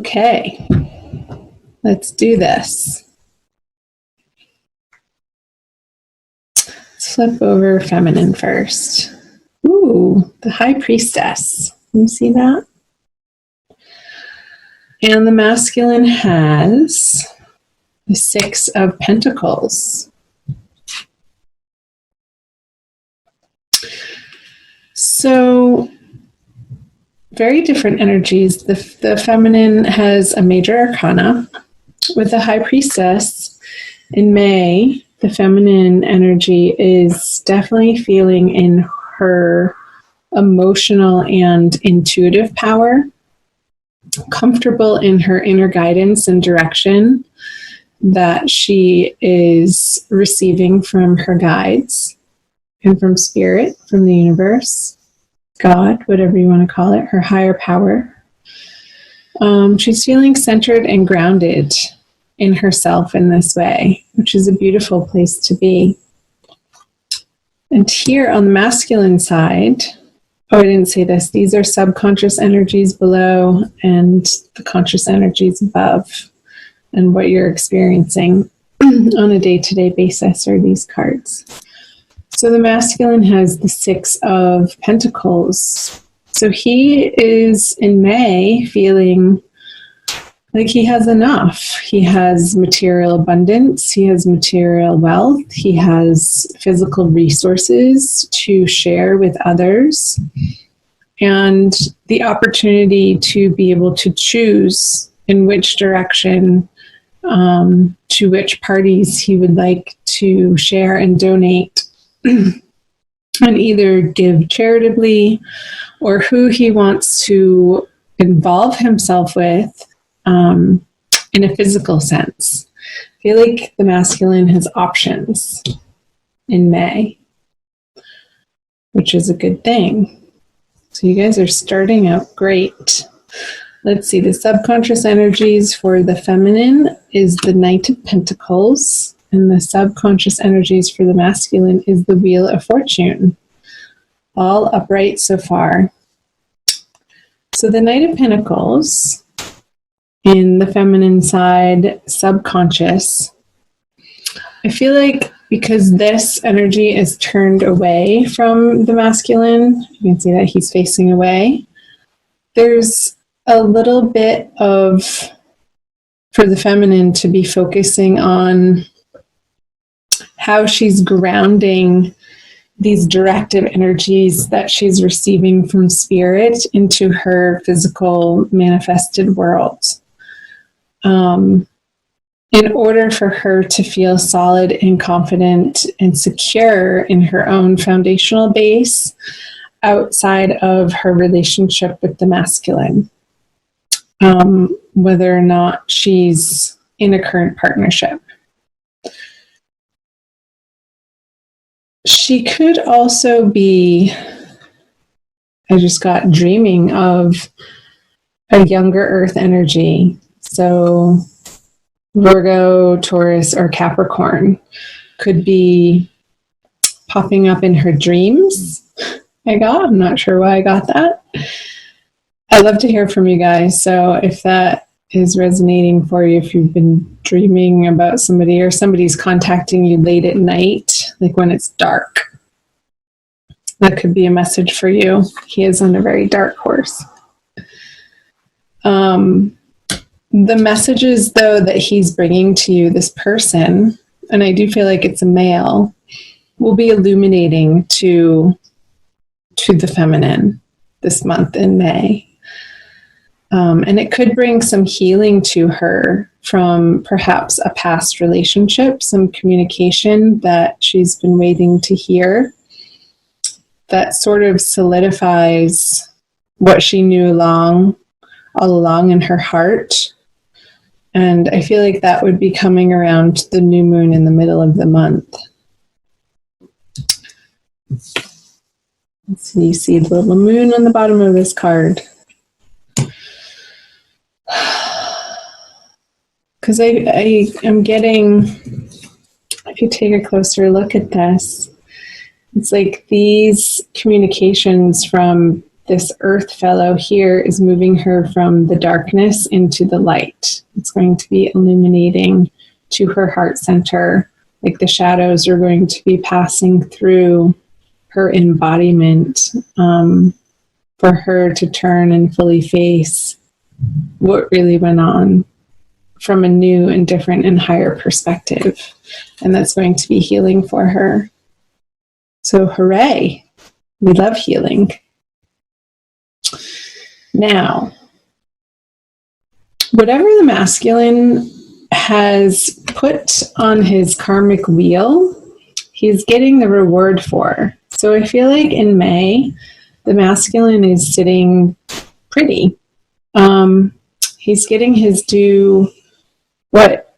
Okay, let's do this. Let's flip over feminine first. Ooh, the High Priestess. Can you see that? And the masculine has the Six of Pentacles. So, very different energies. The feminine has a major arcana. With the High Priestess in May, the feminine energy is definitely feeling in her emotional and intuitive power, comfortable in her inner guidance and direction that she is receiving from her guides and from spirit, from the universe, God, whatever you want to call it, her higher power. She's feeling centered and grounded in herself in this way, which is a beautiful place to be. And here on the masculine side, oh, I didn't say this, these are subconscious energies below and the conscious energies above, and what you're experiencing on a day-to-day basis are these cards. So the masculine has the Six of Pentacles. So he is in May feeling like he has enough. He has material abundance. He has material wealth. He has physical resources to share with others. And the opportunity to be able to choose in which direction, to which parties he would like to share and donate and either give charitably or who he wants to involve himself with in a physical sense. I feel like the masculine has options in May, which is a good thing. So you guys are starting out great. Let's see, the subconscious energies for the feminine is the Knight of Pentacles, and the subconscious energies for the masculine is the Wheel of Fortune. All upright so far. So the Knight of Pentacles in the feminine side, subconscious, I feel like because this energy is turned away from the masculine, you can see that he's facing away, there's a little bit of, for the feminine to be focusing on how she's grounding these directive energies that she's receiving from spirit into her physical manifested world. In order for her to feel solid and confident and secure in her own foundational base outside of her relationship with the masculine, whether or not she's in a current partnership. She could also be, I just got dreaming of a younger earth energy. So Virgo, Taurus, or Capricorn could be popping up in her dreams. I'm not sure why I got that. I'd love to hear from you guys. So if that is resonating for you, if you've been dreaming about somebody or somebody's contacting you late at night, like when it's dark, that could be a message for you. He is on a very dark horse. The messages, though, that he's bringing to you, this person, and I do feel like it's a male, will be illuminating to the feminine this month in May. And it could bring some healing to her from perhaps a past relationship, some communication that she's been waiting to hear that sort of solidifies what she knew all along in her heart. And I feel like that would be coming around the new moon in the middle of the month. Let's see, you see the little moon on the bottom of this card. Because I am getting, if you take a closer look at this, it's like these communications from this earth fellow here is moving her from the darkness into the light. It's going to be illuminating to her heart center, like the shadows are going to be passing through her embodiment, for her to turn and fully face what really went on from a new and different and higher perspective. And that's going to be healing for her. So hooray, we love healing. Now, whatever the masculine has put on his karmic wheel, he's getting the reward for. So I feel like in May, the masculine is sitting pretty. He's getting his due, what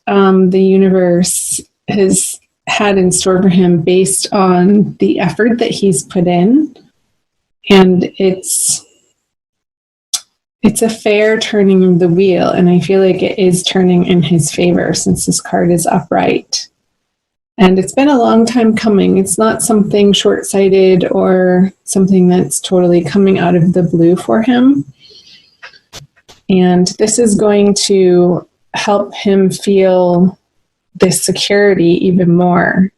the universe has had in store for him based on the effort that he's put in. And it's a fair turning of the wheel, and I feel like it is turning in his favor since this card is upright. And it's been a long time coming. It's not something short-sighted or something that's totally coming out of the blue for him. And this is going to help him feel this security even more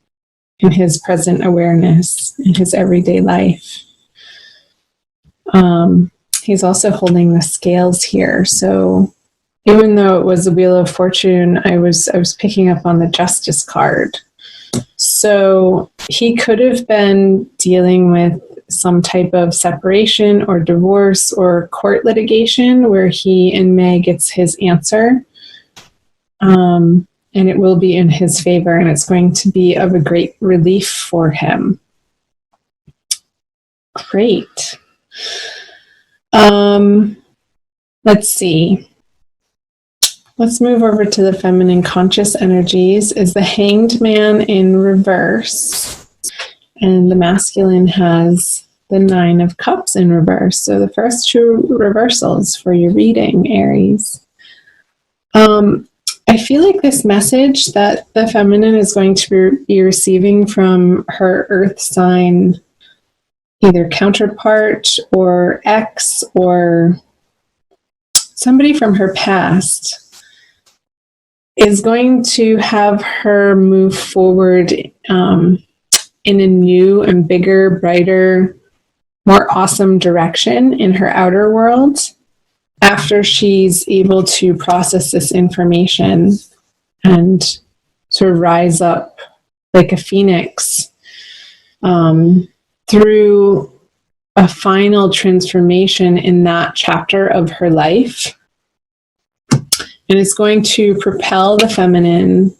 in his present awareness, in his everyday life. He's also holding the scales here. So even though it was the Wheel of Fortune, I was picking up on the Justice card. So he could have been dealing with some type of separation or divorce or court litigation where he in May gets his answer. And it will be in his favor, and it's going to be of a great relief for him. Great. Let's see. Let's move over to the feminine conscious energies. Is the Hanged Man in reverse, and the masculine has the Nine of Cups in reverse. So the first two reversals for your reading, Aries. I feel like this message that the feminine is going to be receiving from her earth sign, either counterpart or ex or somebody from her past, is going to have her move forward in a new and bigger, brighter, more awesome direction in her outer world after she's able to process this information and sort of rise up like a phoenix through a final transformation in that chapter of her life. And it's going to propel the feminine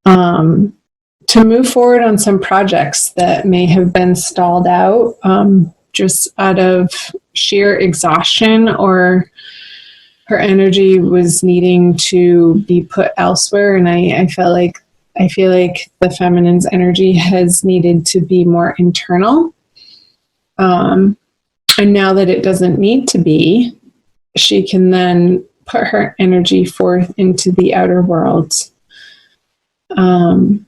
to move forward on some projects that may have been stalled out just out of sheer exhaustion, or her energy was needing to be put elsewhere. And I feel like the feminine's energy has needed to be more internal. And now that it doesn't need to be, she can then put her energy forth into the outer world. And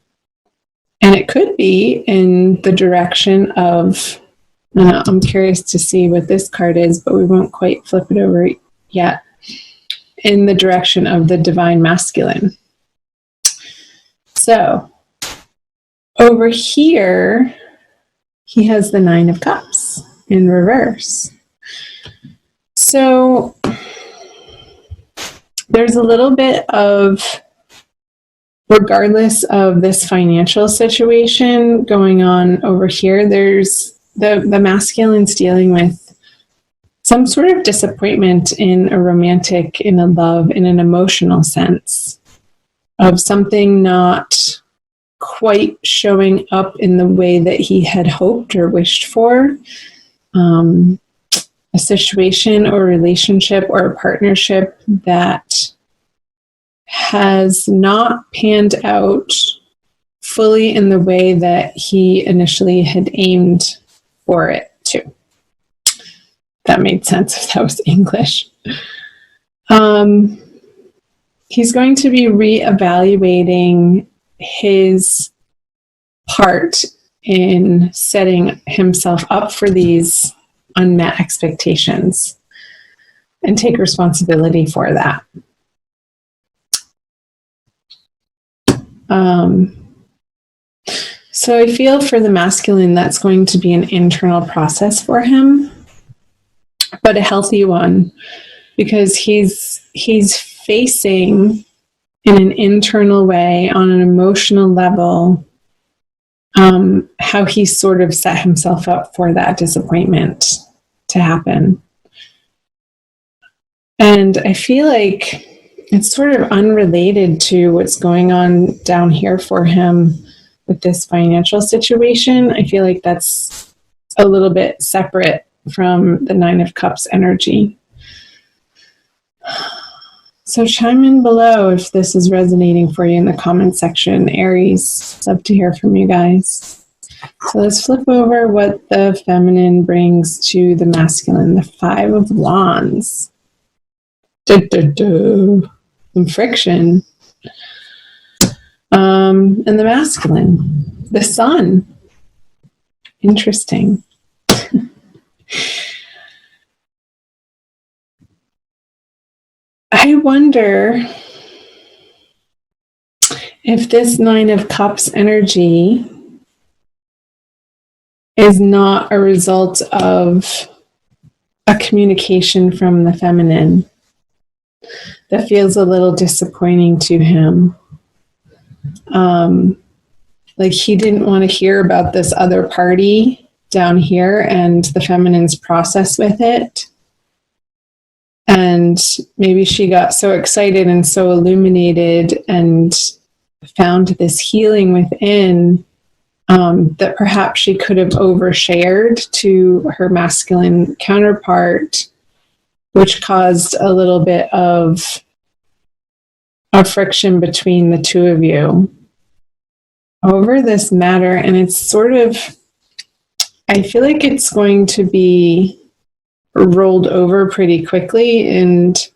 it could be in the direction of, I'm curious to see what this card is, but we won't quite flip it over yet, in the direction of the divine masculine. So over here, he has the Nine of Cups in reverse. So there's a little bit of, regardless of this financial situation going on over here, there's the masculine's dealing with some sort of disappointment in a romantic, in a love, in an emotional sense of something not quite showing up in the way that he had hoped or wished for. A situation or relationship or a partnership that has not panned out fully in the way that he initially had aimed for it to. That made sense if that was English. He's going to be reevaluating his part in setting himself up for these unmet expectations and take responsibility for that. So I feel for the masculine, that's going to be an internal process for him, but a healthy one, because he's facing in an internal way, on an emotional level, how he sort of set himself up for that disappointment to happen. And I feel like it's sort of unrelated to what's going on down here for him with this financial situation. I feel like that's a little bit separate from the Nine of Cups energy. So chime in below if this is resonating for you in the comment section, Aries. Love to hear from you guys. So let's flip over what the feminine brings to the masculine. The Five of Wands. Some friction. And the masculine, the Sun. Interesting. I wonder if this Nine of Cups energy is not a result of a communication from the feminine that feels a little disappointing to him. Like he didn't want to hear about this other party down here and the feminine's process with it. And maybe she got so excited and so illuminated and found this healing within that perhaps she could have overshared to her masculine counterpart, which caused a little bit of a friction between the two of you over this matter. And it's sort of, I feel like it's going to be rolled over pretty quickly, and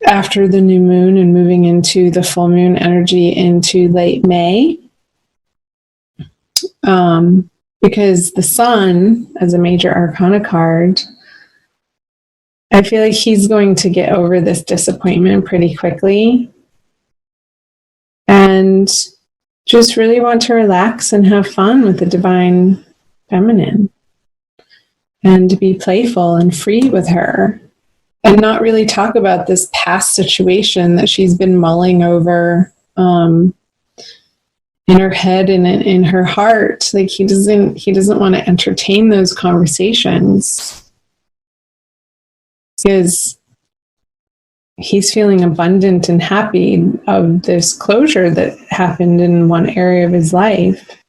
after the new moon and moving into the full moon energy into late May, because the Sun, as a major arcana card, I feel like he's going to get over this disappointment pretty quickly and just really want to relax and have fun with the divine feminine and to be playful and free with her and not really talk about this past situation that she's been mulling over in her head and in her heart. Like he doesn't want to entertain those conversations because he's feeling abundant and happy of this closure that happened in one area of his life.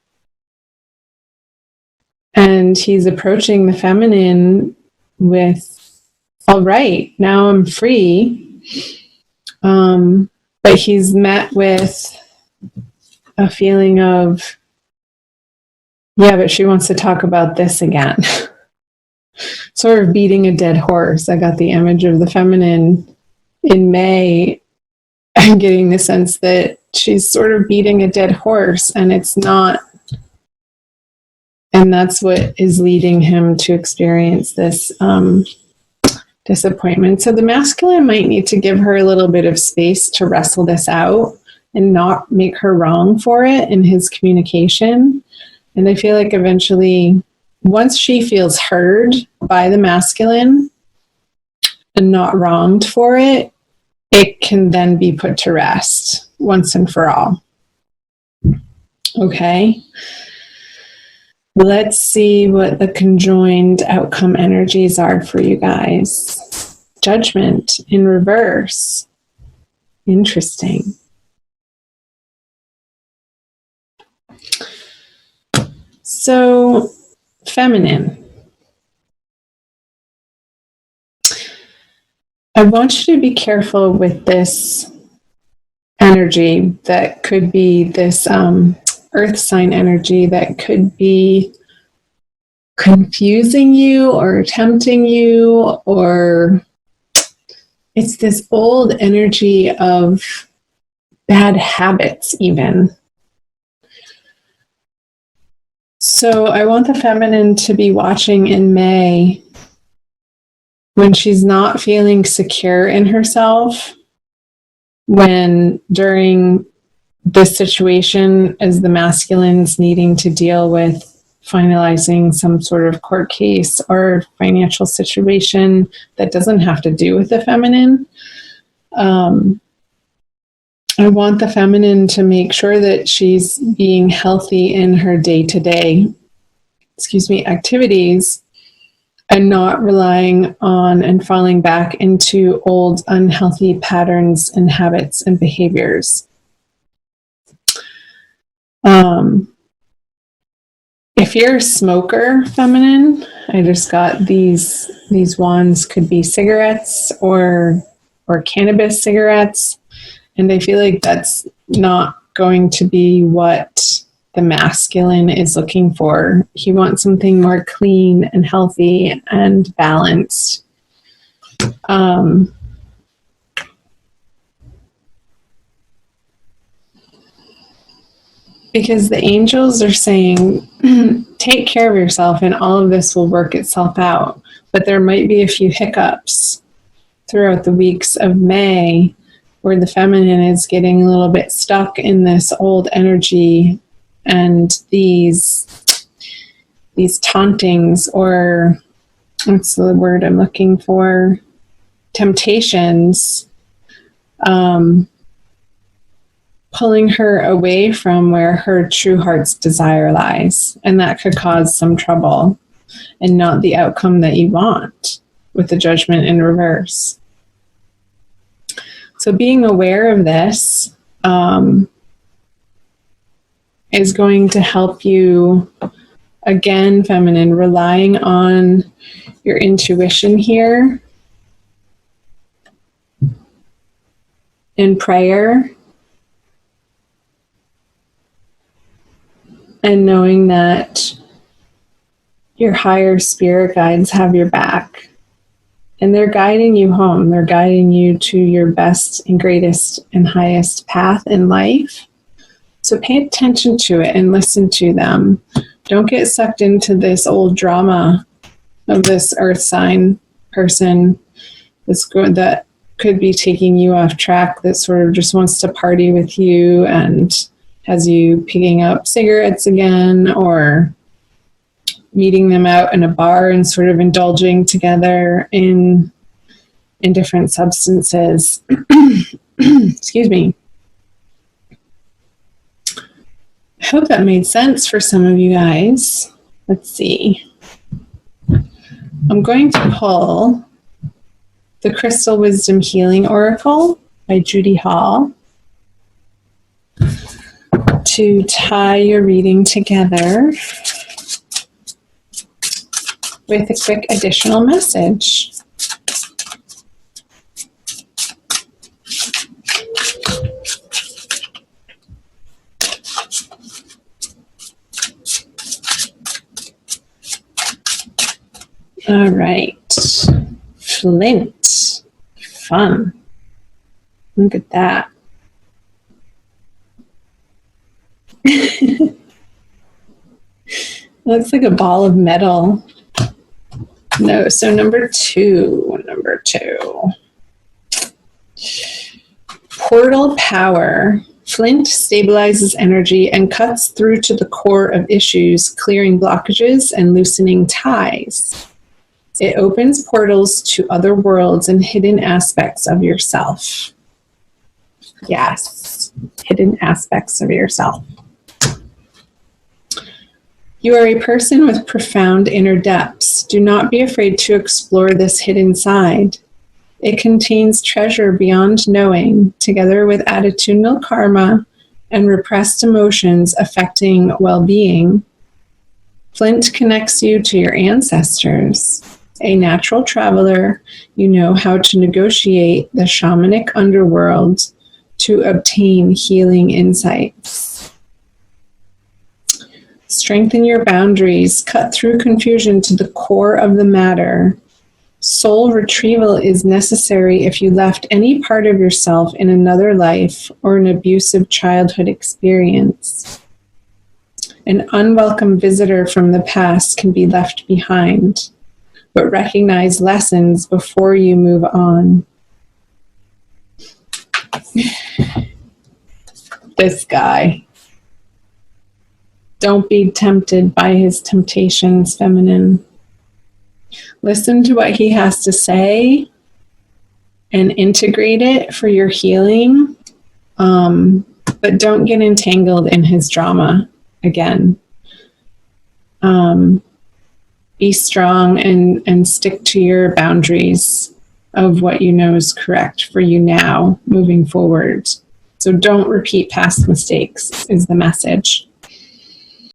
And he's approaching the feminine with, all right, now I'm free. But he's met with a feeling of, yeah, but she wants to talk about this again. Sort of beating a dead horse. I got the image of the feminine in May. I'm getting the sense that she's sort of beating a dead horse, and it's not. And that's what is leading him to experience this disappointment. So the masculine might need to give her a little bit of space to wrestle this out and not make her wrong for it in his communication. And I feel like eventually, once she feels heard by the masculine and not wronged for it, it can then be put to rest once and for all. Okay. Let's see what the conjoined outcome energies are for you guys. Judgment in reverse. Interesting. So, feminine. I want you to be careful with this energy that could be this earth sign energy that could be confusing you or tempting you, or it's this old energy of bad habits even. So I want the feminine to be watching in May when she's not feeling secure in herself, when during this situation as the masculine's needing to deal with finalizing some sort of court case or financial situation that doesn't have to do with the feminine. I want the feminine to make sure that she's being healthy in her day-to-day, activities, and not relying on and falling back into old unhealthy patterns and habits and behaviors. If you're a smoker, feminine, I just got these wands, could be cigarettes or cannabis cigarettes, and I feel like that's not going to be what the masculine is looking for. He wants something more clean and healthy and balanced. Because the angels are saying, take care of yourself and all of this will work itself out. But there might be a few hiccups throughout the weeks of May where the feminine is getting a little bit stuck in this old energy and these tauntings, or what's the word I'm looking for? Temptations, pulling her away from where her true heart's desire lies. And that could cause some trouble and not the outcome that you want with the judgment in reverse. So being aware of this is going to help you, again, feminine, relying on your intuition here in prayer, and knowing that your higher spirit guides have your back. And they're guiding you home. They're guiding you to your best and greatest and highest path in life. So pay attention to it and listen to them. Don't get sucked into this old drama of this earth sign person that could be taking you off track, that sort of just wants to party with you and has you picking up cigarettes again, or meeting them out in a bar and sort of indulging together in different substances. Excuse me. I hope that made sense for some of you guys. Let's see. I'm going to pull the Crystal Wisdom Healing Oracle by Judy Hall to tie your reading together with a quick additional message. All right. Flint. Fun. Look at that. Looks like a ball of metal. No, so number two. Portal power. Flint stabilizes energy and cuts through to the core of issues, clearing blockages and loosening ties. It opens portals to other worlds and hidden aspects of yourself. Yes, hidden aspects of yourself. You are a person with profound inner depths. Do not be afraid to explore this hidden side. It contains treasure beyond knowing, together with attitudinal karma and repressed emotions affecting well-being. Flint connects you to your ancestors. A natural traveler, you know how to negotiate the shamanic underworld to obtain healing insights. Strengthen your boundaries, cut through confusion to the core of the matter. Soul retrieval is necessary if you left any part of yourself in another life or an abusive childhood experience. An unwelcome visitor from the past can be left behind, but recognize lessons before you move on. This guy. Don't be tempted by his temptations, feminine. Listen to what he has to say and integrate it for your healing. But don't get entangled in his drama again. Be strong and stick to your boundaries of what you know is correct for you now, moving forward. So don't repeat past mistakes is the message.